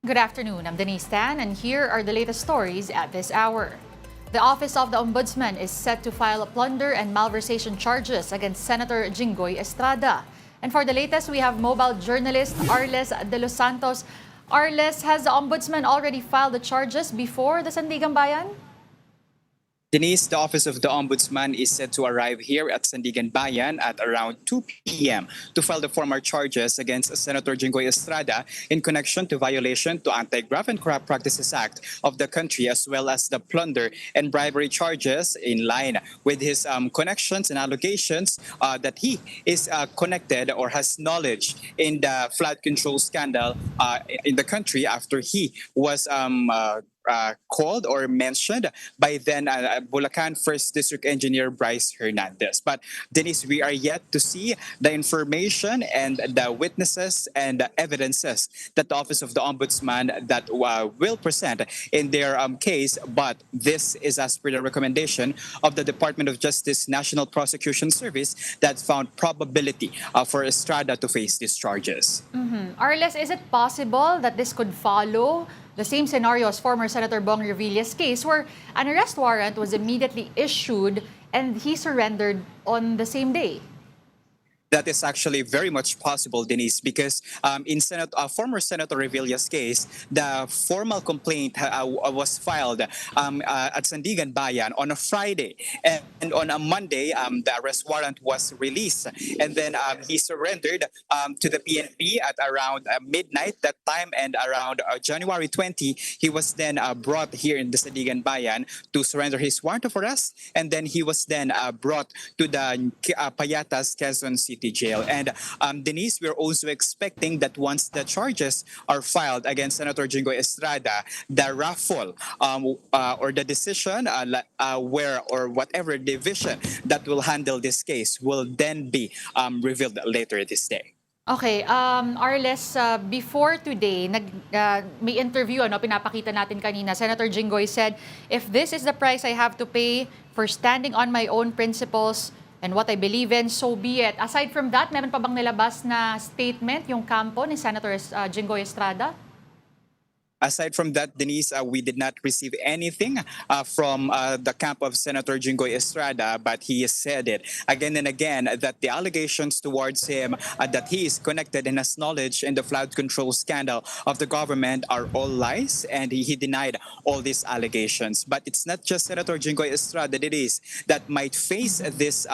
Good afternoon, I'm Denise Tan, and here are the latest stories at this hour. The Office of the Ombudsman is set to file plunder and malversation charges against Senator Jinggoy Estrada. And for the latest, we have mobile journalist Arles de los Santos. Arles, has the Ombudsman already filed the charges before the Sandigan Bayan? Denise, the Office of the Ombudsman is set to arrive here at Sandigan Bayan at around 2 p.m. to file the formal charges against Senator Jinggoy Estrada in connection to violation to Anti-Graft and Corrupt Practices Act of the country, as well as the plunder and bribery charges in line with his connections and allegations that he is connected or has knowledge in the flood control scandal in the country after he was called or mentioned by then Bulacan 1st District Engineer Bryce Hernandez. But Denise, we are yet to see the information and the witnesses and the evidences that the Office of the Ombudsman that will present in their case. But this is as per the recommendation of the Department of Justice National Prosecution Service that found probability for Estrada to face these charges. Arles, is it possible that this could follow the same scenario as former Senator Bong Revilla's case, where an arrest warrant was immediately issued and he surrendered on the same day? That is actually very much possible, Denise, because in former Senator Revilla's case, the formal complaint was filed at Sandigan Bayan on a Friday. And on a Monday, the arrest warrant was released. And then he surrendered to the PNP at around midnight that time. And around January 20, he was then brought here in the Sandigan Bayan to surrender his warrant of arrest. And then he was then brought to the Payatas, Quezon City jail. And Denise, we're also expecting that once the charges are filed against Senator Jinggoy Estrada, the raffle or the decision where or whatever division that will handle this case will then be revealed later this day. Okay, Arles, before today, may interview, pinapakita natin kanina, Senator Jinggoy said, if this is the price I have to pay for standing on my own principles and what I believe in, so be it. Aside from that, meron pa bang nilabas na statement yung kampo ni Senator Jinggoy Estrada? Aside from that, Denise, we did not receive anything from the camp of Senator Jinggoy Estrada, but he has said it again and again that the allegations towards him that he is connected and has knowledge in the flood control scandal of the government are all lies, and he denied all these allegations. But it's not just Senator Jinggoy Estrada that it is that might face these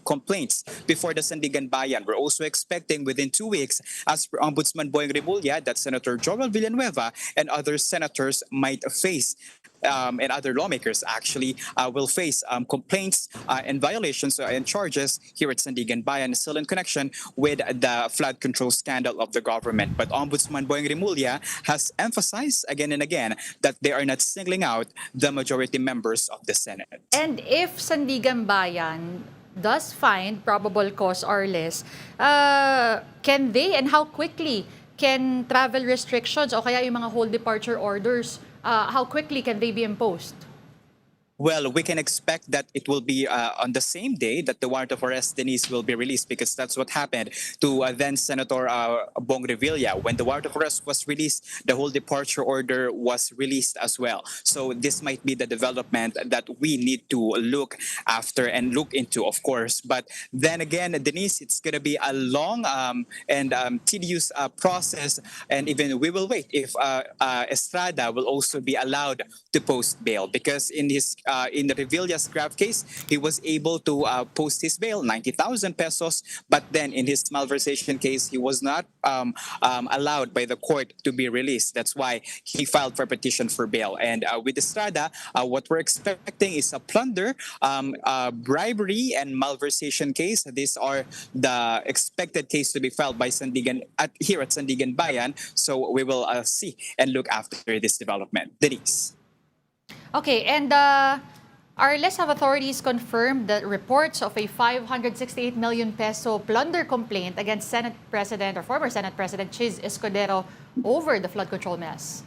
complaints before the Sandigan Bayan. We're also expecting within 2 weeks, as per Ombudsman Boying Rimulya, that Senator Joel Villanueva and other senators might face and other lawmakers actually will face complaints and violations and charges here at Sandigan Bayan, still in connection with the flood control scandal of the government. But Ombudsman Boying Rimulya has emphasized again and again that they are not singling out the majority members of the Senate. And if Sandigan Bayan does find probable cause or less, can they and how quickly can travel restrictions o kaya yung mga whole departure orders, how quickly can they be imposed? Well, we can expect that it will be on the same day that the warrant of arrest, Denise, will be released, because that's what happened to then Senator Bong Revilla. When the warrant of arrest was released, the whole departure order was released as well. So this might be the development that we need to look after and look into, of course. But then again, Denise, it's going to be a long and tedious process, and even we will wait if Estrada will also be allowed to post bail, because in the Revilla's graft case, he was able to post his bail, 90,000 pesos. But then in his malversation case, he was not allowed by the court to be released. That's why he filed for petition for bail. And with Estrada, what we're expecting is a plunder, bribery, and malversation case. These are the expected case to be filed by here at Sandigan Bayan. So we will see and look after this development. Denise. Okay, and Arles, have authorities confirmed the reports of a 568 million peso plunder complaint against Senate President or former Senate President Chiz Escudero over the flood control mess?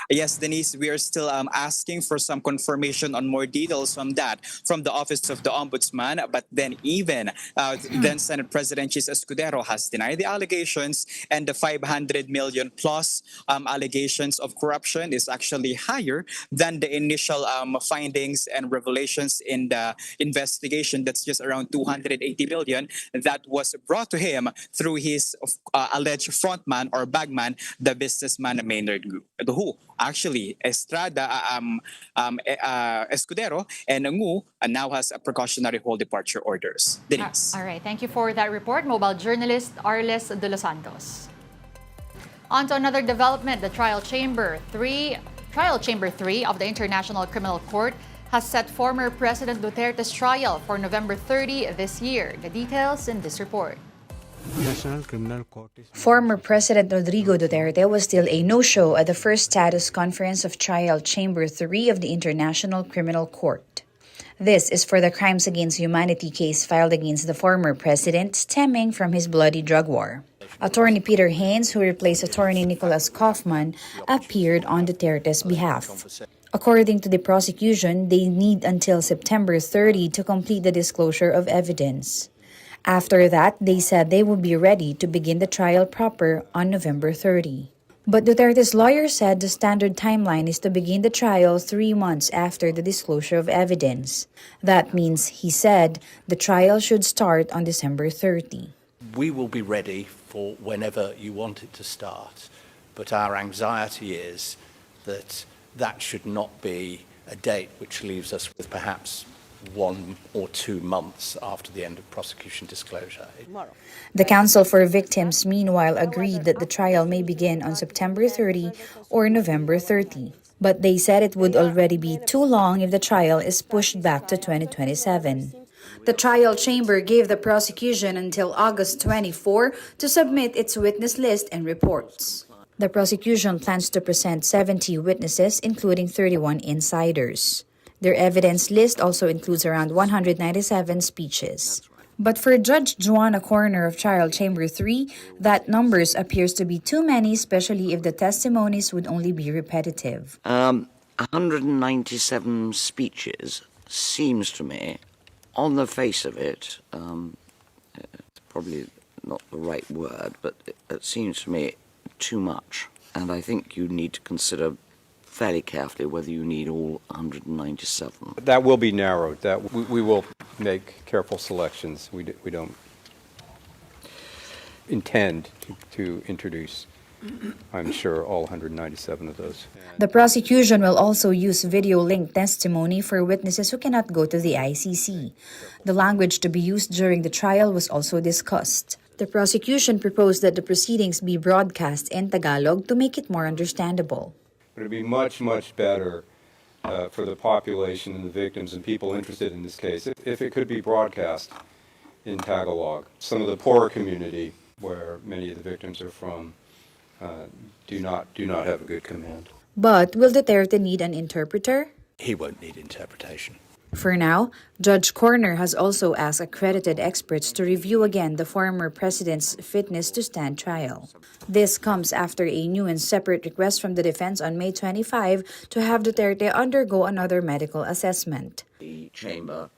Yes, Denise, we are still asking for some confirmation on more details on that from the Office of the Ombudsman. But then even then Senate President Chis Escudero has denied the allegations, and the 500 million plus allegations of corruption is actually higher than the initial findings and revelations in the investigation. That's just around 280 million that was brought to him through his alleged frontman or bagman, the businessman Maynard who actually Estrada Escudero and Ngu now has a precautionary hold departure orders. Denise. All right, thank you for that report, mobile journalist Arles de los Santos. On to another development, the Trial Chamber 3 of the International Criminal Court has set former President Duterte's trial for November 30 this year. The details in this report. Former President Rodrigo Duterte was still a no-show at the first status conference of Trial Chamber 3 of the International Criminal Court. This is for the crimes against humanity case filed against the former president stemming from his bloody drug war. Attorney Peter Haynes, who replaced Attorney Nicholas Kaufman, appeared on Duterte's behalf. According to the prosecution, they need until September 30 to complete the disclosure of evidence. After that, they said they would be ready to begin the trial proper on November 30. But Duterte's lawyer said the standard timeline is to begin the trial 3 months after the disclosure of evidence. That means, he said, the trial should start on December 30. We will be ready for whenever you want it to start, but our anxiety is that that should not be a date which leaves us with perhaps 1 or 2 months after the end of prosecution disclosure. The counsel for victims, meanwhile, agreed that the trial may begin on September 30 or November 30. But they said it would already be too long if the trial is pushed back to 2027. The trial chamber gave the prosecution until August 24 to submit its witness list and reports. The prosecution plans to present 70 witnesses, including 31 insiders. Their evidence list also includes around 197 speeches. But for Judge Joanna Corner of Trial Chamber 3, that numbers appears to be too many, especially if the testimonies would only be repetitive. 197 speeches seems to me, on the face of it, it's probably not the right word, but it seems to me too much. And I think you need to consider fairly carefully whether you need all 197. That will be narrowed. That we will make careful selections. We don't intend to introduce, I'm sure, all 197 of those. The prosecution will also use video-linked testimony for witnesses who cannot go to the ICC. The language to be used during the trial was also discussed. The prosecution proposed that the proceedings be broadcast in Tagalog to make it more understandable. It would be much, much better for the population and the victims and people interested in this case if it could be broadcast in Tagalog. Some of the poorer community, where many of the victims are from, do not have a good command. But will Duterte need an interpreter? He won't need interpretation. For now, Judge Corner has also asked accredited experts to review again the former president's fitness to stand trial. This comes after a new and separate request from the defense on May 25 to have Duterte undergo another medical assessment. The chamber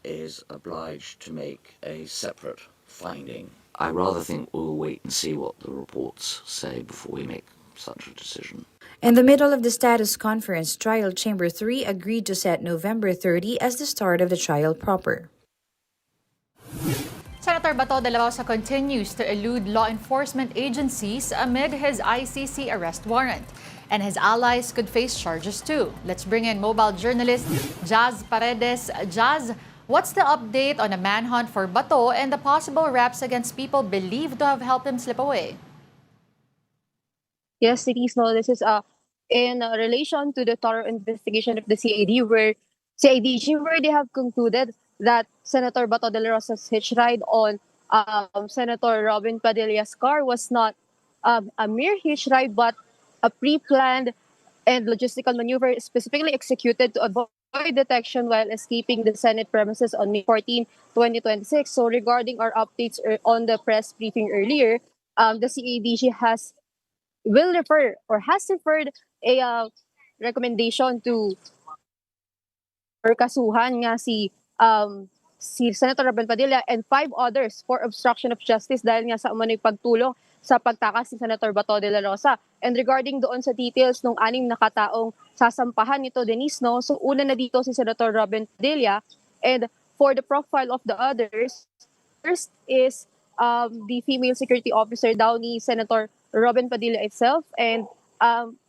is obliged to make a separate finding. I rather think we'll wait and see what the reports say before we make such a decision. In the middle of the status conference, Trial Chamber 3 agreed to set November 30 as the start of the trial proper. Senator Bato de la Rosa continues to elude law enforcement agencies amid his ICC arrest warrant. And his allies could face charges too. Let's bring in mobile journalist Jazz Paredes. Jazz, what's the update on the manhunt for Bato and the possible raps against people believed to have helped him slip away? Yes, it is. No, this is in relation to the thorough investigation of the CIDG, where they have concluded that Senator Bato de la Rosa's hitch ride on Senator Robin Padilla's car was not a mere hitch ride, but a pre-planned and logistical maneuver specifically executed to avoid detection while escaping the Senate premises on May 14, 2026. So regarding our updates on the press briefing earlier, the CADG has referred a recommendation to or kasuhan nga si Senator Robin Padilla and 5 others for obstruction of justice dahil nga sa umano'y pagtulong sa pagtakas ni Senator Bato de la Rosa. And regarding doon sa details ng 6 na kataong sasampahan nito, Denise, no? So una na dito si Senator Robin Padilla, and for the profile of the others, first is the female security officer daw ni Senator Robin Padilla itself, and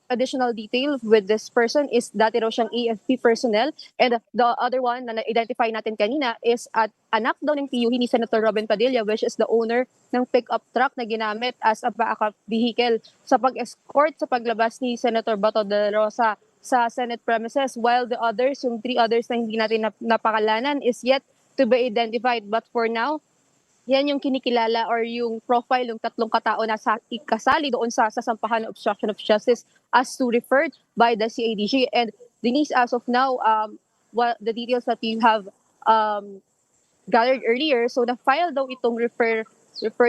additional detail with this person is dati raw siyang AFP personnel, and the other one na na-identify natin kanina is at anak daw ng tiyuhin ni Senator Robin Padilla, which is the owner ng pickup truck na ginamit as a backup vehicle sa pag-escort sa paglabas ni Senator Bato de la Rosa sa Senate premises, while the others, yung 3 others na hindi natin napakalanan, is yet to be identified. But for now, yan yung kinikilala or yung profile ng 3 katao na kasali doon sa sasampahan ng obstruction of justice as to referred by the CADG. And Denise, as of now, what the details that you have gathered earlier, so na-file daw itong refer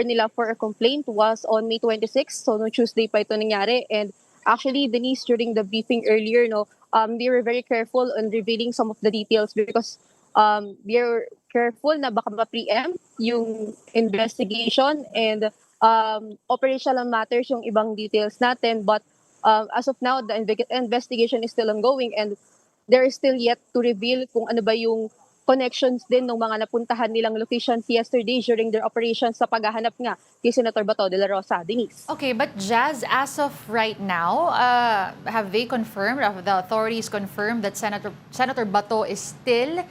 nila for a complaint was on May 26, so no Tuesday pa ito nangyari. And actually, Denise, during the briefing earlier, they were very careful on revealing some of the details because they're careful na baka ma-preempt yung investigation and operational matters yung ibang details natin. But as of now, the investigation is still ongoing and there is still yet to reveal kung ano ba yung connections din ng mga napuntahan nilang locations yesterday during their operations sa paghahanap nga kay Senator Bato de la Rosa. Denise. Okay, but Jazz, as of right now, have they confirmed, have the authorities confirmed that Senator Bato is still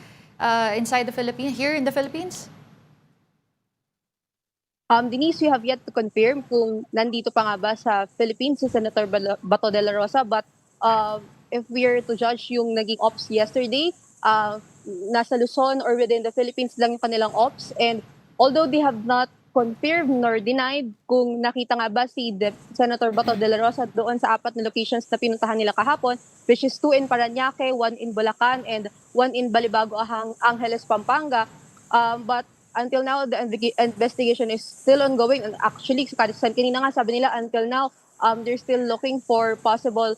inside the Philippines, here in the Philippines? Denise, we have yet to confirm kung nandito pa nga ba sa Philippines si Senator Bato de la Rosa, but if we are to judge yung naging ops yesterday, nasa Luzon or within the Philippines lang yung kanilang ops, and although they have not confirmed nor denied kung nakita nga ba si Senator Bato de la Rosa doon sa 4 na locations na pinuntahan nila kahapon, which is 2 in Parañaque, 1 in Bulacan, and 1 in Balibago, Angeles, Pampanga. But until now, the investigation is still ongoing. And actually, kanina nga sabi nila, until now, they're still looking for possible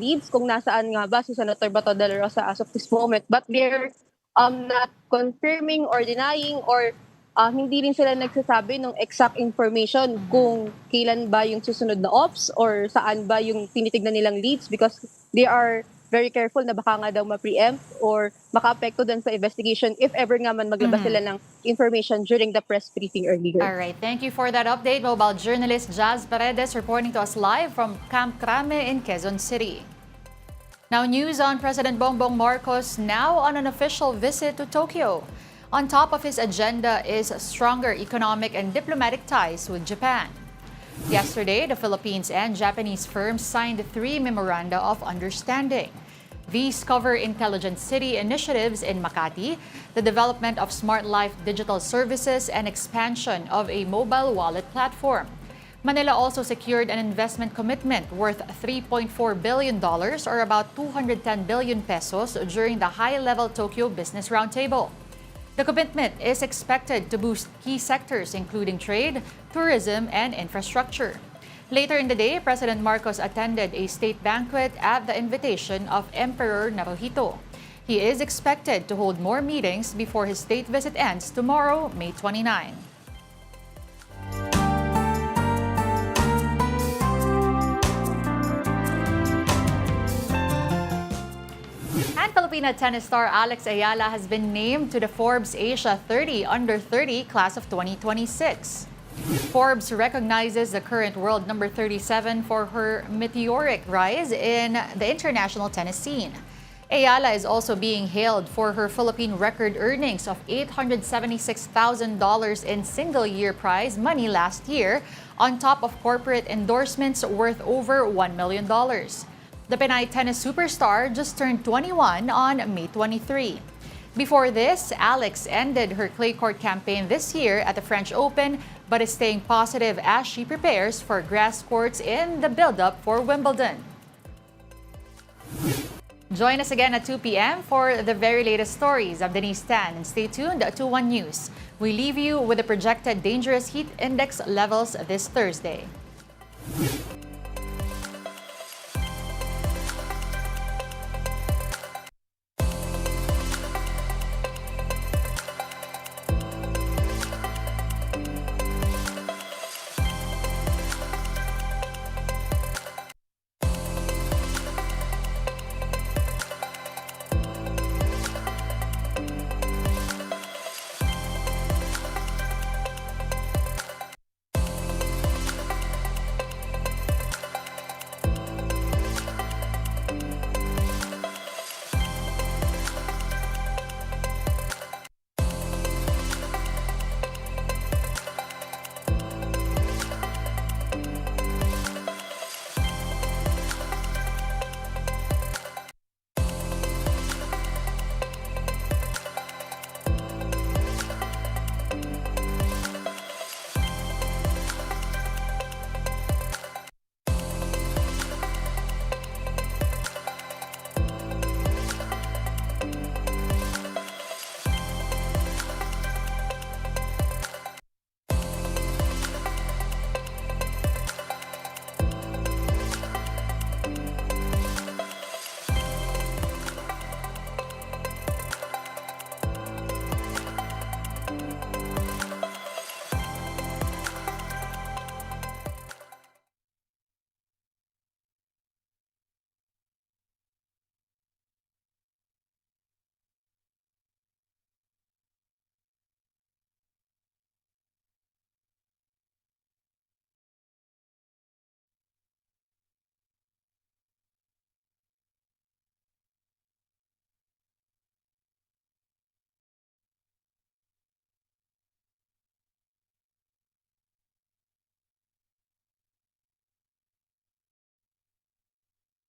leads kung nasaan nga ba si Senator Bato de la Rosa as of this moment. But they're not confirming or denying or hindi rin sila nagsasabi ng exact information kung kailan ba yung susunod na ops or saan ba yung tinitignan nilang leads, because they are very careful na baka nga daw ma-preempt or maka-apekto dun sa investigation if ever nga man maglabas sila ng information during the press briefing earlier. All right, thank you for that update. Mobile journalist Jazz Paredes reporting to us live from Camp Crame in Quezon City. Now, news on President Bongbong Marcos now on an official visit to Tokyo. On top of his agenda is stronger economic and diplomatic ties with Japan. Yesterday, the Philippines and Japanese firms signed 3 memoranda of understanding. These cover intelligent city initiatives in Makati, the development of smart life digital services, and expansion of a mobile wallet platform. Manila also secured an investment commitment worth $3.4 billion or about 210 billion pesos during the high-level Tokyo Business Roundtable. The commitment is expected to boost key sectors including trade, tourism, and infrastructure. Later in the day, President Marcos attended a state banquet at the invitation of Emperor Naruhito. He is expected to hold more meetings before his state visit ends tomorrow, May 29. And Filipina tennis star Alex Ayala has been named to the Forbes Asia 30 Under 30 class of 2026. Forbes recognizes the current world number 37 for her meteoric rise in the international tennis scene. Ayala is also being hailed for her Philippine record earnings of $876,000 in single-year prize money last year, on top of corporate endorsements worth over $1 million. The Pinay tennis superstar just turned 21 on May 23. Before this, Alex ended her clay court campaign this year at the French Open, but is staying positive as she prepares for grass courts in the build-up for Wimbledon. Join us again at 2 p.m. for the very latest stories. I'm Denise Tan, and stay tuned to 1 News. We leave you with the projected dangerous heat index levels this Thursday.